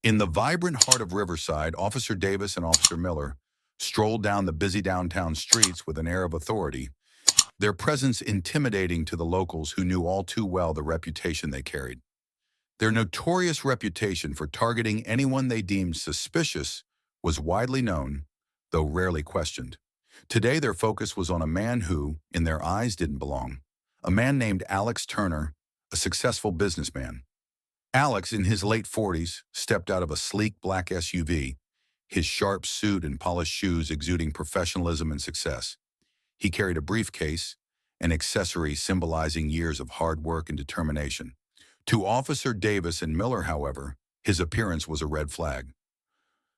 In the vibrant heart of Riverside, Officer Davis and Officer Miller strolled down the busy downtown streets with an air of authority, their presence intimidating to the locals who knew all too well the reputation they carried. Their notorious reputation for targeting anyone they deemed suspicious was widely known, though rarely questioned. Today, their focus was on a man who, in their eyes, didn't belong. A man named Alex Turner, a successful businessman. Alex, in his late 40s, stepped out of a sleek black SUV, his sharp suit and polished shoes exuding professionalism and success. He carried a briefcase, an accessory symbolizing years of hard work and determination. To Officer Davis and Miller, however, his appearance was a red flag.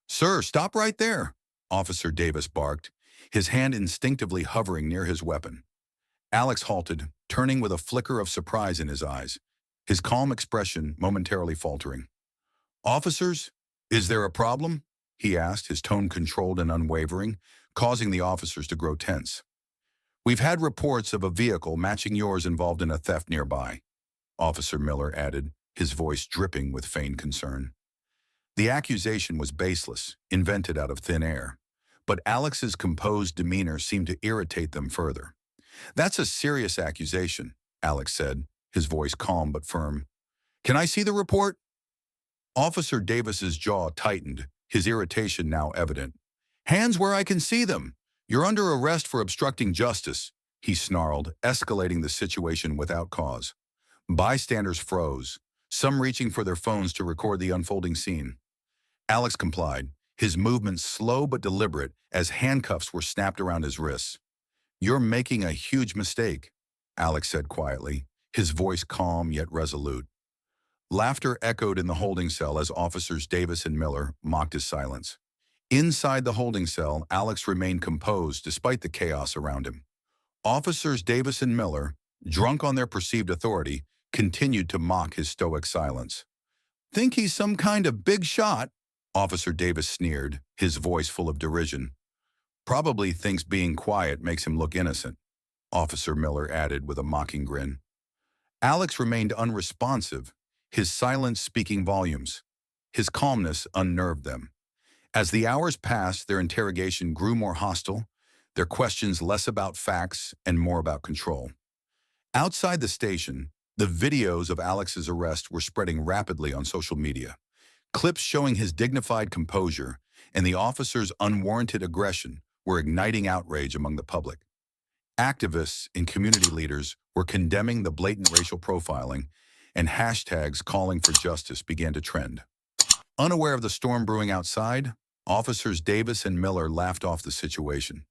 "Sir, stop right there," Officer Davis barked, his hand instinctively hovering near his weapon. Alex halted, turning with a flicker of surprise in his eyes, his calm expression momentarily faltering. "Officers, is there a problem?" he asked, his tone controlled and unwavering, causing the officers to grow tense. "We've had reports of a vehicle matching yours involved in a theft nearby," Officer Miller added, his voice dripping with feigned concern. The accusation was baseless, invented out of thin air, but Alex's composed demeanor seemed to irritate them further. "That's a serious accusation," Alex said, his voice calm but firm. "Can I see the report?" Officer Davis's jaw tightened, his irritation now evident. "Hands where I can see them! You're under arrest for obstructing justice," he snarled, escalating the situation without cause. Bystanders froze, some reaching for their phones to record the unfolding scene. Alex complied, his movements slow but deliberate as handcuffs were snapped around his wrists. "You're making a huge mistake," Alex said quietly, his voice calm yet resolute. Laughter echoed in the holding cell as Officers Davis and Miller mocked his silence. Inside the holding cell, Alex remained composed despite the chaos around him. Officers Davis and Miller, drunk on their perceived authority, continued to mock his stoic silence. "Think he's some kind of big shot?" Officer Davis sneered, his voice full of derision. "Probably thinks being quiet makes him look innocent," Officer Miller added with a mocking grin. Alex remained unresponsive, his silence speaking volumes. His calmness unnerved them. As the hours passed, their interrogation grew more hostile, their questions less about facts and more about control. Outside the station, the videos of Alex's arrest were spreading rapidly on social media. Clips showing his dignified composure and the officer's unwarranted aggression were igniting outrage among the public. Activists and community leaders were condemning the blatant racial profiling, and hashtags calling for justice began to trend. Unaware of the storm brewing outside, Officers Davis and Miller laughed off the situation.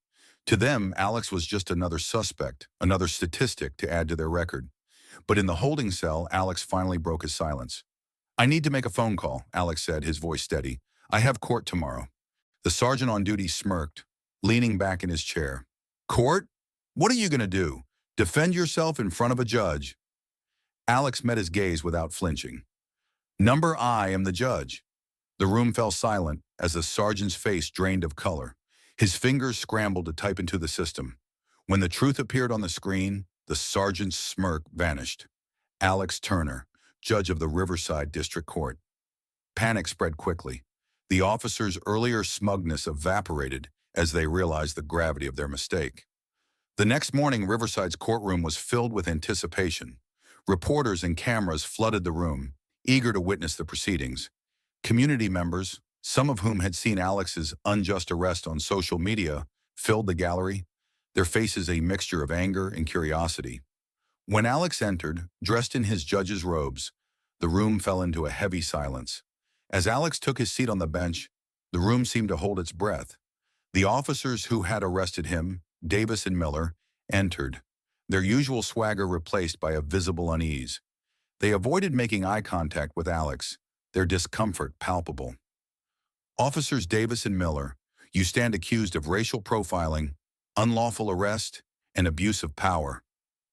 To them, Alex was just another suspect, another statistic to add to their record. But in the holding cell, Alex finally broke his silence. "I need to make a phone call," Alex said, his voice steady. "I have court tomorrow." The sergeant on duty smirked, leaning back in his chair. "Court? What are you going to do? Defend yourself in front of a judge?" Alex met his gaze without flinching. "Number I am the judge." The room fell silent as the sergeant's face drained of color. His fingers scrambled to type into the system. When the truth appeared on the screen, the sergeant's smirk vanished. Alex Turner, judge of the Riverside District Court. Panic spread quickly. The officers' earlier smugness evaporated as they realized the gravity of their mistake. The next morning, Riverside's courtroom was filled with anticipation. Reporters and cameras flooded the room, eager to witness the proceedings. Community members, some of whom had seen Alex's unjust arrest on social media, filled the gallery, their faces a mixture of anger and curiosity. When Alex entered, dressed in his judge's robes, the room fell into a heavy silence. As Alex took his seat on the bench, the room seemed to hold its breath. The officers who had arrested him, Davis and Miller, entered, their usual swagger replaced by a visible unease. They avoided making eye contact with Alex, their discomfort palpable. "Officers Davis and Miller, you stand accused of racial profiling, unlawful arrest, and abuse of power."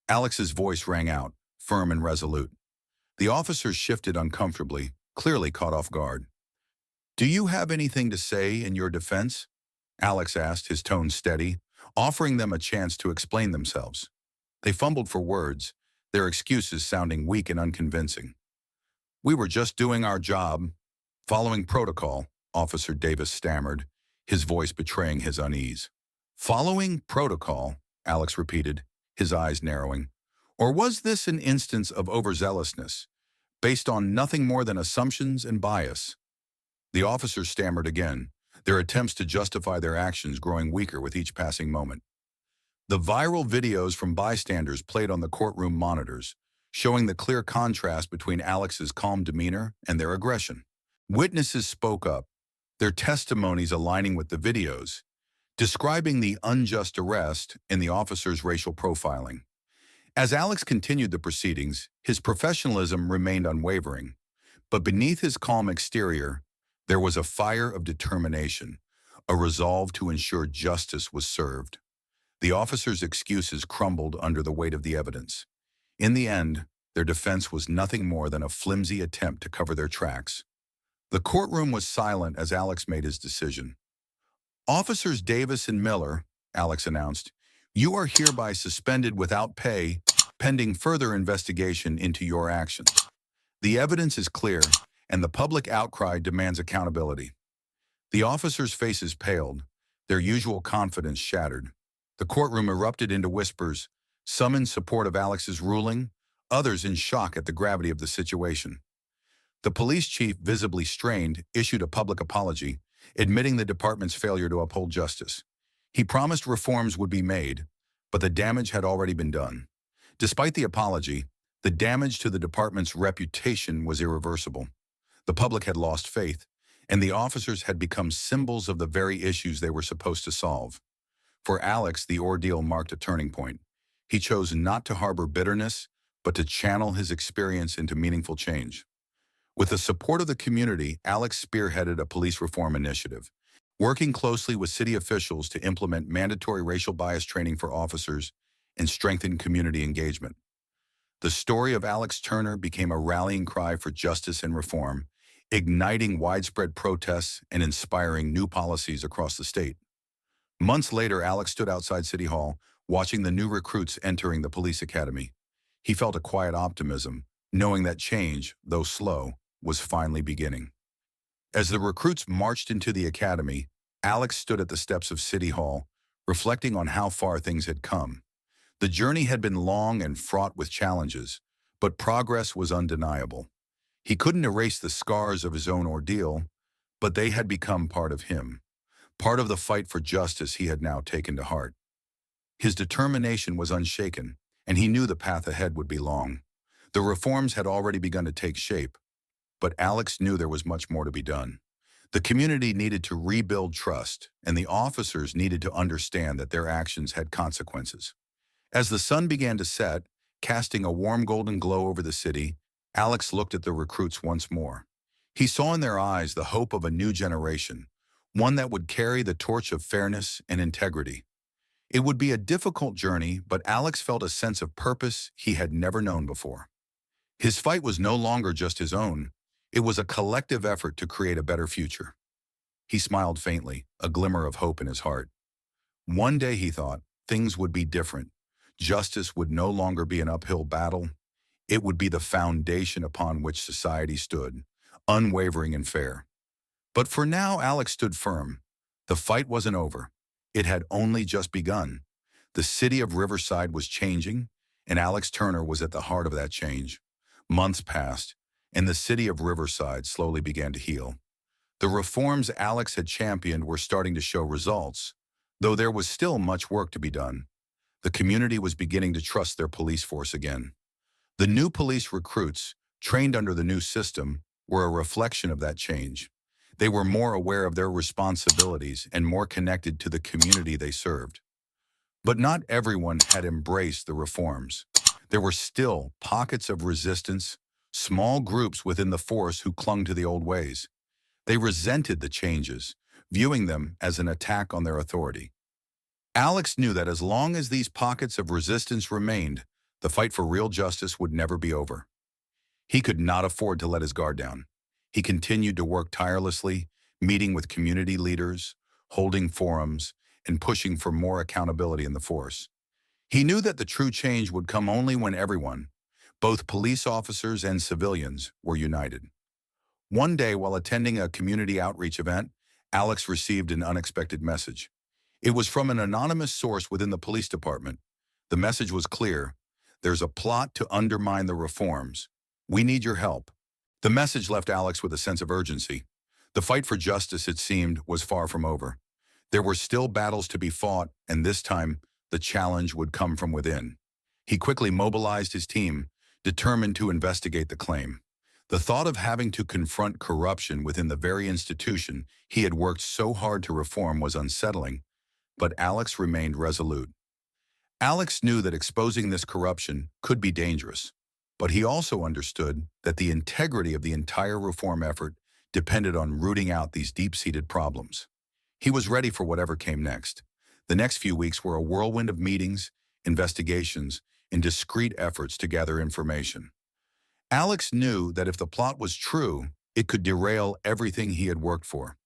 Alex's voice rang out, firm and resolute. The officers shifted uncomfortably, clearly caught off guard. "Do you have anything to say in your defense?" Alex asked, his tone steady, offering them a chance to explain themselves. They fumbled for words, their excuses sounding weak and unconvincing. "We were just doing our job," Following protocol, Officer Davis stammered, his voice betraying his unease. Following protocol, Alex repeated, his eyes narrowing. Or was this an instance of overzealousness, based on nothing more than assumptions and bias? The officers stammered again, their attempts to justify their actions growing weaker with each passing moment. The viral videos from bystanders played on the courtroom monitors, showing the clear contrast between Alex's calm demeanor and their aggression. Witnesses spoke up, their testimonies aligning with the videos, describing the unjust arrest and the officer's racial profiling. As Alex continued the proceedings, his professionalism remained unwavering, but beneath his calm exterior, there was a fire of determination, a resolve to ensure justice was served. The officers' excuses crumbled under the weight of the evidence. In the end, their defense was nothing more than a flimsy attempt to cover their tracks. The courtroom was silent as Alex made his decision. Officers Davis and Miller, Alex announced, you are hereby suspended without pay, pending further investigation into your actions. The evidence is clear, and the public outcry demands accountability. The officers' faces paled, their usual confidence shattered. The courtroom erupted into whispers, some in support of Alex's ruling, others in shock at the gravity of the situation. The police chief, visibly strained, issued a public apology, admitting the department's failure to uphold justice. He promised reforms would be made, but the damage had already been done. Despite the apology, the damage to the department's reputation was irreversible. The public had lost faith, and the officers had become symbols of the very issues they were supposed to solve. For Alex, the ordeal marked a turning point. He chose not to harbor bitterness, but to channel his experience into meaningful change. With the support of the community, Alex spearheaded a police reform initiative, working closely with city officials to implement mandatory racial bias training for officers and strengthen community engagement. The story of Alex Turner became a rallying cry for justice and reform, igniting widespread protests and inspiring new policies across the state. Months later, Alex stood outside City Hall, watching the new recruits entering the police academy. He felt a quiet optimism, knowing that change, though slow, was finally beginning. As the recruits marched into the academy, Alex stood at the steps of City Hall, reflecting on how far things had come. The journey had been long and fraught with challenges, but progress was undeniable. He couldn't erase the scars of his own ordeal, but they had become part of him, part of the fight for justice he had now taken to heart. His determination was unshaken, and he knew the path ahead would be long. The reforms had already begun to take shape, but Alex knew there was much more to be done. The community needed to rebuild trust, and the officers needed to understand that their actions had consequences. As the sun began to set, casting a warm golden glow over the city, Alex looked at the recruits once more. He saw in their eyes the hope of a new generation, one that would carry the torch of fairness and integrity. It would be a difficult journey, but Alex felt a sense of purpose he had never known before. His fight was no longer just his own. It was a collective effort to create a better future. He smiled faintly, a glimmer of hope in his heart. One day, he thought, things would be different. Justice would no longer be an uphill battle. It would be the foundation upon which society stood, unwavering and fair. But for now, Alex stood firm. The fight wasn't over. It had only just begun. The city of Riverside was changing, and Alex Turner was at the heart of that change. Months passed, and the city of Riverside slowly began to heal. The reforms Alex had championed were starting to show results, though there was still much work to be done. The community was beginning to trust their police force again. The new police recruits, trained under the new system, were a reflection of that change. They were more aware of their responsibilities and more connected to the community they served. But not everyone had embraced the reforms. There were still pockets of resistance, small groups within the force who clung to the old ways. They resented the changes, viewing them as an attack on their authority. Alex knew that as long as these pockets of resistance remained, the fight for real justice would never be over. He could not afford to let his guard down. He continued to work tirelessly, meeting with community leaders, holding forums, and pushing for more accountability in the force. He knew that the true change would come only when everyone, both police officers and civilians, were united. One day, while attending a community outreach event, Alex received an unexpected message. It was from an anonymous source within the police department. The message was clear. There's a plot to undermine the reforms. We need your help. The message left Alex with a sense of urgency. The fight for justice, it seemed, was far from over. There were still battles to be fought, and this time, the challenge would come from within. He quickly mobilized his team, determined to investigate the claim. The thought of having to confront corruption within the very institution he had worked so hard to reform was unsettling, but Alex remained resolute. Alex knew that exposing this corruption could be dangerous, but he also understood that the integrity of the entire reform effort depended on rooting out these deep-seated problems. He was ready for whatever came next. The next few weeks were a whirlwind of meetings, investigations, and discreet efforts to gather information. Alex knew that if the plot was true, it could derail everything he had worked for.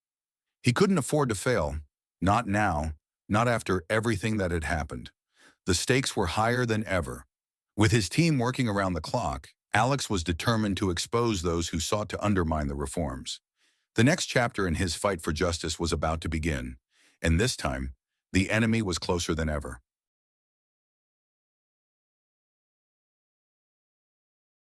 He couldn't afford to fail. Not now, not after everything that had happened. The stakes were higher than ever. With his team working around the clock, Alex was determined to expose those who sought to undermine the reforms. The next chapter in his fight for justice was about to begin, and this time, the enemy was closer than ever.